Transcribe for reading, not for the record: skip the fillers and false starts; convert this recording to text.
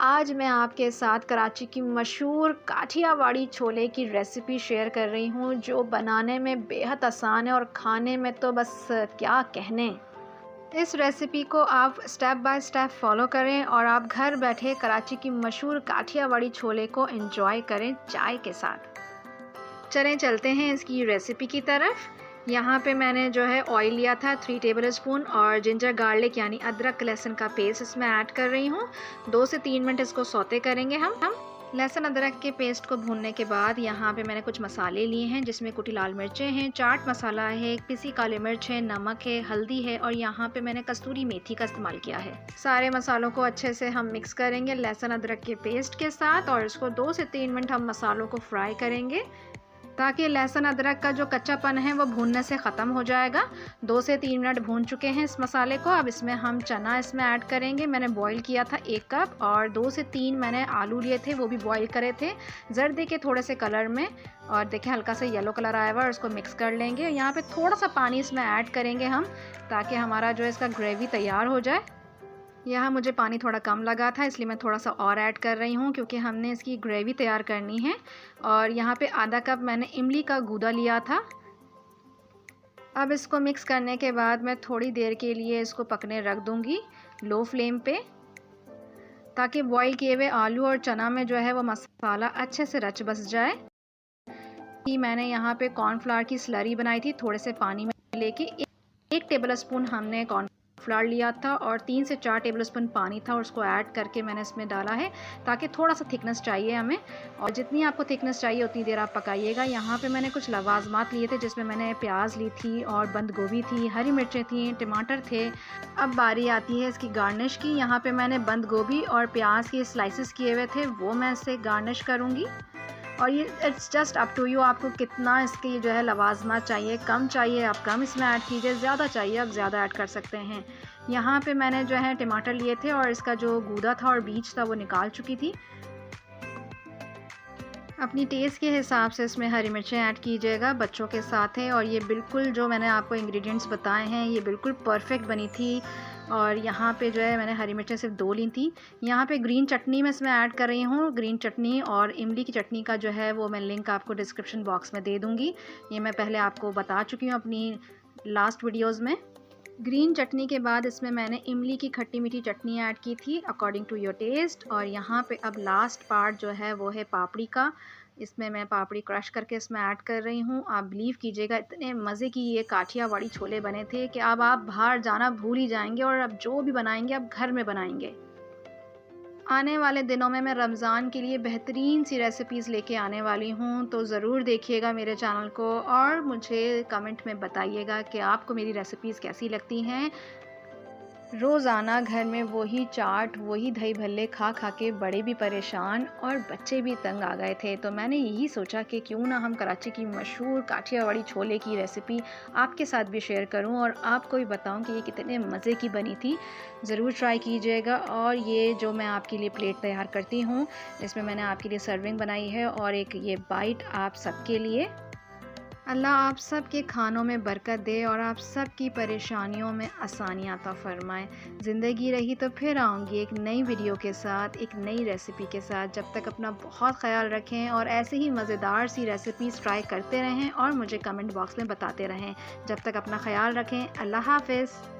आज मैं आपके साथ कराची की मशहूर काठियावाड़ी छोले की रेसिपी शेयर कर रही हूँ, जो बनाने में बेहद आसान है और खाने में तो बस क्या कहने। इस रेसिपी को आप स्टेप बाय स्टेप फॉलो करें और आप घर बैठे कराची की मशहूर काठियावाड़ी छोले को एंजॉय करें चाय के साथ। चलें चलते हैं इसकी रेसिपी की तरफ। यहाँ पे मैंने जो है ऑयल लिया था 3 टेबलस्पून और जिंजर गार्लिक यानी अदरक लहसुन का पेस्ट इसमें ऐड कर रही हूँ। 2 से 3 मिनट इसको सौते करेंगे हम लहसुन अदरक के पेस्ट को भूनने के बाद यहाँ पे मैंने कुछ मसाले लिए हैं, जिसमें कुटी लाल मिर्चें हैं, चाट मसाला है, पिसी काली मिर्च है, नमक है, हल्दी है और यहाँ पे मैंने कस्तूरी मेथी का इस्तेमाल किया है। सारे मसालों को अच्छे से हम मिक्स करेंगे लहसुन अदरक के पेस्ट के साथ और इसको 2 से 3 मिनट हम मसालों को फ्राई करेंगे, ताकि लहसुन अदरक का जो कच्चापन है वो भूनने से ख़त्म हो जाएगा। 2 से 3 मिनट भून चुके हैं इस मसाले को। अब इसमें हम चना इसमें ऐड करेंगे। मैंने बॉईल किया था 1 कप और 2 से 3 मैंने आलू लिए थे, वो भी बॉईल करे थे जर्दी के थोड़े से कलर में। और देखिए हल्का सा येलो कलर आया हुआ और इसको मिक्स कर लेंगे। यहाँ पे थोड़ा सा पानी इसमें ऐड करेंगे हम, ताकि हमारा जो है इसका ग्रेवी तैयार हो जाए। यहाँ मुझे पानी थोड़ा कम लगा था, इसलिए मैं थोड़ा सा और ऐड कर रही हूँ, क्योंकि हमने इसकी ग्रेवी तैयार करनी है। और यहाँ पे आधा कप मैंने इमली का गूदा लिया था। अब इसको मिक्स करने के बाद मैं थोड़ी देर के लिए इसको पकने रख दूँगी लो फ्लेम पे, ताकि बॉईल किए हुए आलू और चना में जो है वो मसाला अच्छे से रच बस जाए। मैंने यहाँ पे कॉर्नफ्लावर की स्लरी बनाई थी, थोड़े से पानी में लेके 1 टेबलस्पून हमने कॉर्नफ्लावर लिया था और 3 से 4 टेबलस्पून पानी था और उसको ऐड करके मैंने इसमें डाला है, ताकि थोड़ा सा थिकनेस चाहिए हमें। और जितनी आपको थिकनेस चाहिए उतनी देर आप पकाइएगा। यहाँ पे मैंने कुछ लवाजमात लिए थे, जिसमें मैंने प्याज ली थी और बंद गोभी थी, हरी मिर्चें थी, टमाटर थे। अब बारी आती है इसकी गार्निश की। यहाँ पे मैंने बंद गोभी और प्याज के स्लाइसेस किए हुए थे, वो मैं इससे गार्निश करूँगी। और ये it's just up to you, आपको कितना इसके जो है लवाजमात चाहिए, कम चाहिए आप कम इसमें ऐड कीजिए, ज़्यादा चाहिए आप ज़्यादा ऐड कर सकते हैं। यहाँ पे मैंने जो है टमाटर लिए थे और इसका जो गूदा था और बीज था वो निकाल चुकी थी। अपनी टेस्ट के हिसाब से इसमें हरी मिर्चें ऐड कीजिएगा, बच्चों के साथ है। और ये बिल्कुल जो मैंने आपको इंग्रेडिएंट्स बताए हैं ये बिल्कुल परफेक्ट बनी थी। और यहाँ पे जो है मैंने हरी मिर्चें सिर्फ 2 ली थी। यहाँ पे ग्रीन चटनी मैं इसमें ऐड कर रही हूँ। ग्रीन चटनी और इमली की चटनी का जो है वो मैं लिंक आपको डिस्क्रिप्शन बॉक्स में दे दूँगी। ये मैं पहले आपको बता चुकी हूँ अपनी लास्ट वीडियोज़ में। ग्रीन चटनी के बाद इसमें मैंने इमली की खट्टी मीठी चटनी ऐड की थी अकॉर्डिंग टू योर टेस्ट। और यहाँ पे अब लास्ट पार्ट जो है वो है पापड़ी का। इसमें मैं पापड़ी क्रश करके इसमें ऐड कर रही हूँ। आप बिलीव कीजिएगा इतने मज़े की ये काठियावाड़ी छोले बने थे कि अब आप बाहर जाना भूल ही जाएंगे और अब जो भी बनाएंगे आप घर में बनाएंगे। आने वाले दिनों में मैं रमज़ान के लिए बेहतरीन सी रेसिपीज़ लेके आने वाली हूँ, तो ज़रूर देखिएगा मेरे चैनल को और मुझे कमेंट में बताइएगा कि आपको मेरी रेसिपीज़ कैसी लगती हैं। रोज़ाना घर में वही चाट वही दही भल्ले खा खा के बड़े भी परेशान और बच्चे भी तंग आ गए थे, तो मैंने यही सोचा कि क्यों ना हम कराची की मशहूर काठियावाड़ी छोले की रेसिपी आपके साथ भी शेयर करूं और आपको भी बताऊं कि ये कितने मज़े की बनी थी। ज़रूर ट्राई कीजिएगा। और ये जो मैं आपके लिए प्लेट तैयार करती हूँ, इसमें मैंने आपके लिए सर्विंग बनाई है और एक ये बाइट आप सबके लिए। अल्लाह आप सब के खानों में बरकत दे और आप सब की परेशानियों में आसानियाँ अता फ़रमाए। ज़िंदगी रही तो फिर आऊँगी एक नई वीडियो के साथ, एक नई रेसिपी के साथ। जब तक अपना बहुत ख्याल रखें और ऐसे ही मज़ेदार सी रेसिपीज़ ट्राई करते रहें और मुझे कमेंट बॉक्स में बताते रहें। जब तक अपना ख्याल रखें, अल्लाह हाफ़िज़।